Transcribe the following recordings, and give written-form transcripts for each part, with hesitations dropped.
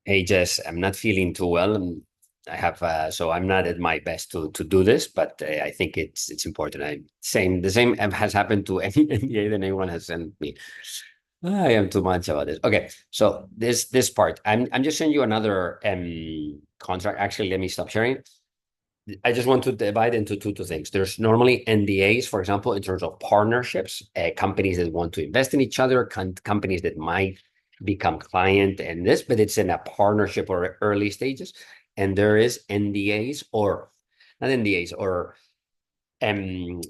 Hey Jess, I'm not feeling too well. I have so I'm not at my best to do this, but I think it's important. The same has happened to any NDA that anyone has sent me. I am too much about this. Okay, so this part, I'm just sending you another contract. Actually, let me stop sharing. I just want to divide into two things. There's normally NDAs, for example, in terms of partnerships, companies that want to invest in each other, companies that might become client and this, but it's in a partnership or early stages. And there is NDAs or not NDAs or um,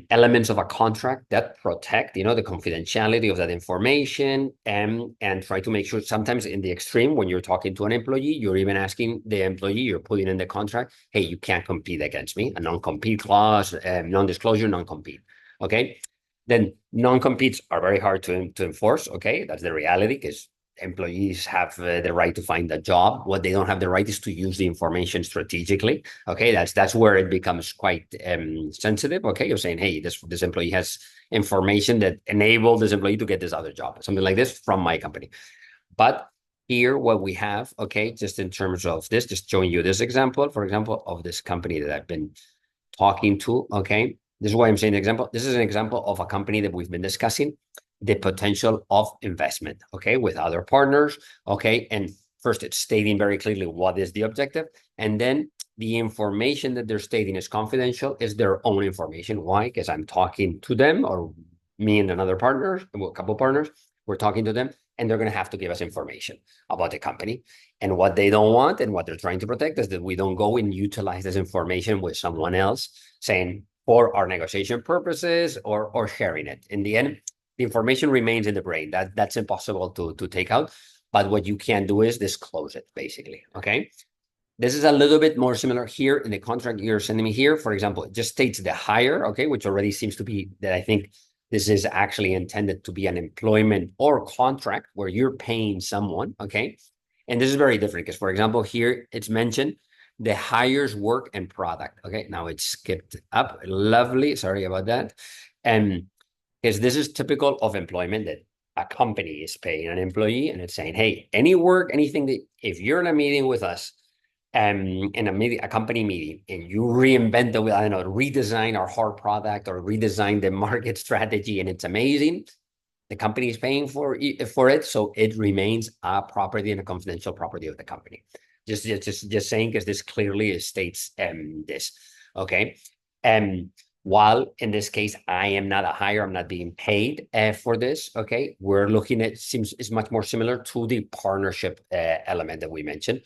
elements of a contract that protect, the confidentiality of that information, and try to make sure sometimes in the extreme, when you're talking to an employee, you're even asking the employee, you're putting in the contract, hey, you can't compete against me, a non-compete clause, non-disclosure, non-compete. Okay. Then non-competes are very hard to enforce. Okay. That's the reality because employees have the right to find a job. What they don't have the right is to use the information strategically. Okay, that's where it becomes quite sensitive. Okay, you're saying, hey, this employee has information that enabled this employee to get this other job, something like this from my company. But here, what we have, okay, just in terms of this, just showing you this example, for example, of this company that I've been talking to. Okay, this is why I'm saying the example. This is an example of a company that we've been discussing the potential of investment, okay, with other partners, okay, and first it's stating very clearly what is the objective, and then the information that they're stating is confidential, is their own information. Why? Because I'm talking to them, or me and another partner, a couple partners, we're talking to them, and they're going to have to give us information about the company. And what they don't want and what they're trying to protect is that we don't go and utilize this information with someone else, saying for our negotiation purposes or sharing it. In the end, the information remains in the brain. That's impossible to take out. But what you can do is disclose it, basically. Okay. This is a little bit more similar here in the contract you're sending me here. For example, it just states the hire, okay, which already seems to be that I think this is actually intended to be an employment or contract where you're paying someone, okay? And this is very different because, for example, here it's mentioned the hires, work, and product. Okay, now it's skipped up. Lovely. Sorry about that. And because this is typical of employment that a company is paying an employee and it's saying, hey, any work, anything that if you're in a meeting with us, in a company meeting, and you reinvent the, I don't know, redesign our hard product or redesign the market strategy, and it's amazing. The company is paying for it, so it remains a property and a confidential property of the company. Just saying, because this clearly states this. Okay. While in this case, I am not a hire, I'm not being paid for this. Okay. We're looking at, seems is much more similar to the partnership element that we mentioned.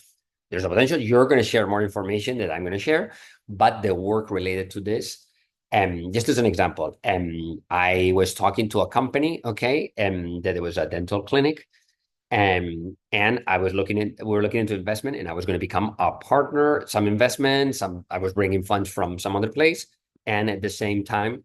There's a potential you're going to share more information that I'm going to share, but the work related to this, just as an example, I was talking to a company, okay, that it was a dental clinic, and I was we were looking into investment, and I was going to become a partner, some investment, I was bringing funds from some other place, and at the same time,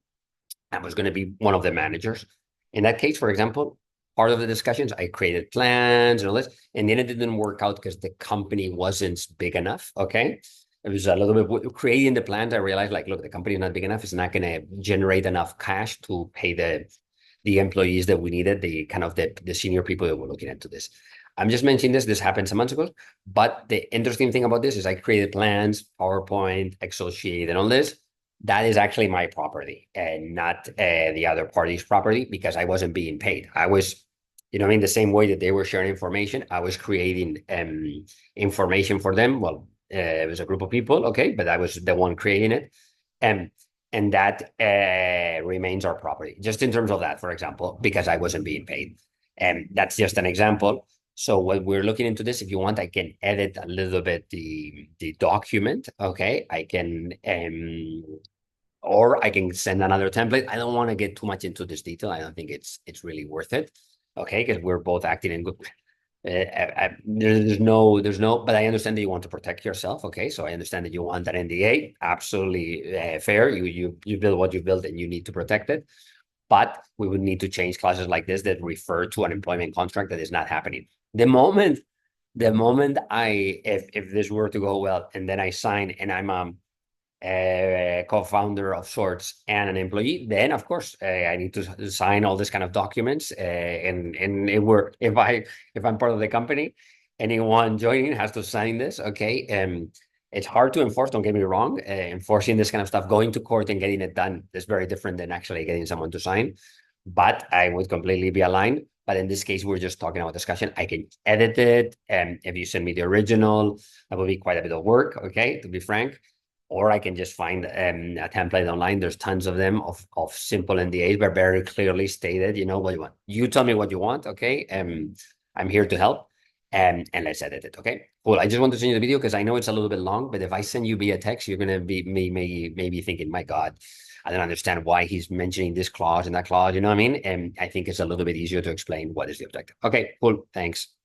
I was going to be one of the managers. In that case, for example, part of the discussions, I created plans and all this, and then it didn't work out because the company wasn't big enough. Okay. It was a little bit creating the plans. I realized, like, look, the company is not big enough. It's not going to generate enough cash to pay the employees that we needed, the kind of the senior people that were looking into this. I'm just mentioning this. This happened some months ago, but the interesting thing about this is I created plans, PowerPoint, Excel sheet, and all this. That is actually my property and not the other party's property because I wasn't being paid. I was, in the same way that they were sharing information, I was creating information for them. Well, it was a group of people, okay, but I was the one creating it. And and that remains our property, just in terms of that, for example, because I wasn't being paid. And that's just an example. So when we're looking into this, if you want, I can edit a little bit the document. Okay, I can or I can send another template. I don't want to get too much into this detail. I don't think it's really worth it. Okay, because we're both acting in good. There's no, but I understand that you want to protect yourself. Okay, so I understand that you want that NDA. Absolutely fair. You build what you built, and you need to protect it. But we would need to change clauses like this that refer to an employment contract that is not happening. The moment if this were to go well, and then I sign, and I'm a co-founder of sorts and an employee, then of course I need to sign all this kind of documents. And if I'm part of the company, anyone joining has to sign this. Okay. It's hard to enforce, don't get me wrong. Enforcing this kind of stuff, going to court and getting it done is very different than actually getting someone to sign. But I would completely be aligned. But in this case, we're just talking about discussion. I can edit it. And if you send me the original, that will be quite a bit of work, okay, to be frank. Or I can just find a template online. There's tons of them of simple NDAs, but very clearly stated, you know what you want. You tell me what you want, okay? I'm here to help. And let's edit it. Okay, cool. I just want to send you the video because I know it's a little bit long, but if I send you via text, you're gonna be maybe thinking, my God, I don't understand why he's mentioning this clause and that clause. You know what I mean? And I think it's a little bit easier to explain what is the objective. Okay, cool. Thanks.